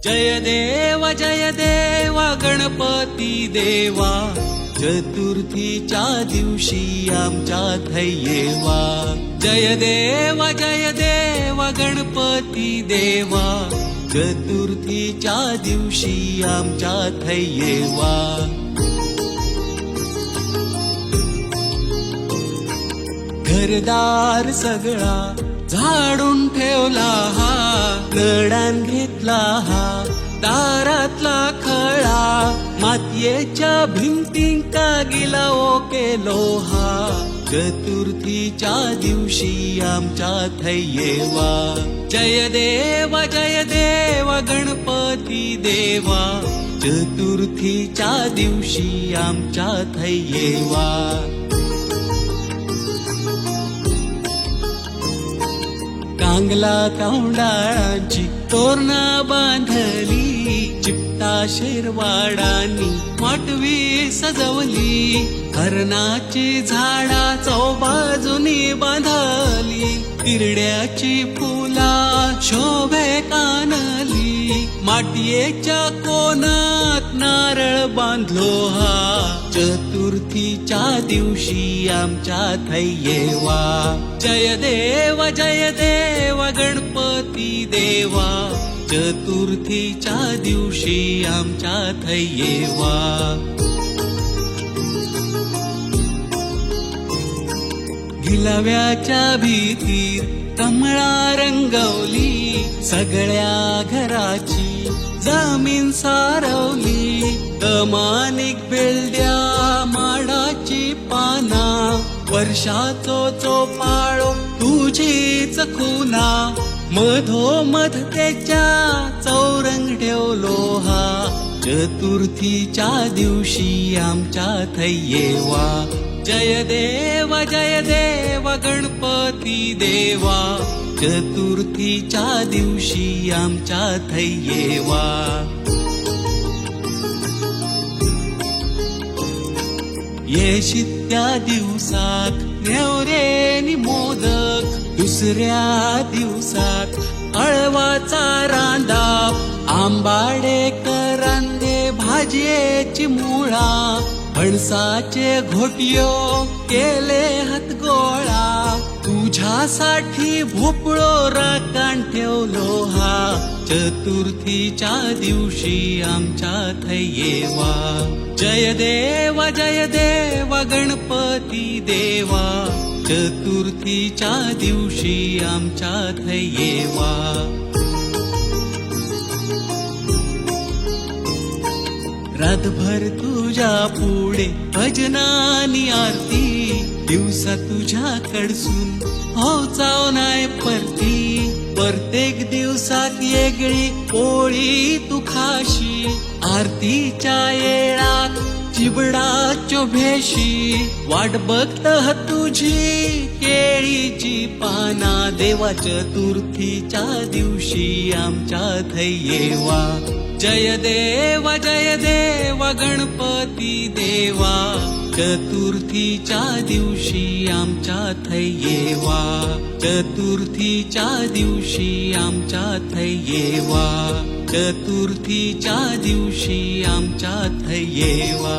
जय देव गणपती देवा, चतुर्थीच्या दिवशी आमच्यात येवा. जय देव गणपती देवा, चतुर्थीच्या दिवशी आमच्यात येवा. घरदार सगळा झाडून ठेवला हा, नडान घेतला हा दारातला खळा, मातीयेच्या भिंतींका गिलाओ केलो हा. चतुर्थीच्या दिवशी आमच्यात येवा. जय देव गणपती देवा, चतुर्थीच्या दिवशी आमच्यात येवा. कांगला कौंडाळांची तोरणा बांधली, चिपटा शेरवाडांनी माटवी सजवली, हरणाची झाडा चौबाजूनी बांधली, तिरड्याची फुला शोभे कानली, माटियेच्या कोणात नारळ बांधलो हा. चतुर्थीच्या दिवशी आमच्यात येवा. जय देव गणपती देवा, चतुर्थीच्या दिवशी आमच्यात येवा. गिलाव्याच्या भीतीर कमळा रंगवली, सगळ्या घराची जमीन सारवली, कमानिक बेलड्या माडाची पाना, वर्षाचो चोपाळो तुझीच खुना, मधोमध त्याच्या चौरंग ठेवलो हा. चतुर्थीच्या दिवशी आमच्यात येवा. जय देव गणपती देवा, चतुर्थीच्या दिवशी आमच्यात येवा. येशित्या दिवसात नेवरेनी मोदक, दुसऱ्या दिवसात हळवाचा रांदा, आंबाडे करांदे भाज्येची मुळा, फणसाचे घोटियो केले हातगोळा, तुझ्यासाठी भोपळो राखण ठेवलो हा. चतुर्थीच्या दिवशी आमच्यात येवा. जय देव गणपती देवा, चतुर्थीच्या दिवशी आमच्यात येवा. रातभर तुझ्या पुढे भजनानी आरती, दिवसा तुझ्याकडसून हो चाव नाय परती, प्रत्येक दिवसात येगळी पोळी तू खाशी, आरतीच्या येळात चिबडाच्यो भेशी, वाट बघत तुझी केळीची पाना, देवा चतुर्थीच्या दिवशी आमच्यात येवा. जय देव गणपती देवा, चतुर्थीच्या दिवशी आमच्यात येवा. चतुर्थीच्या दिवशी आमच्यात येवा. चतुर्थीच्या दिवशी आमच्यात येवा.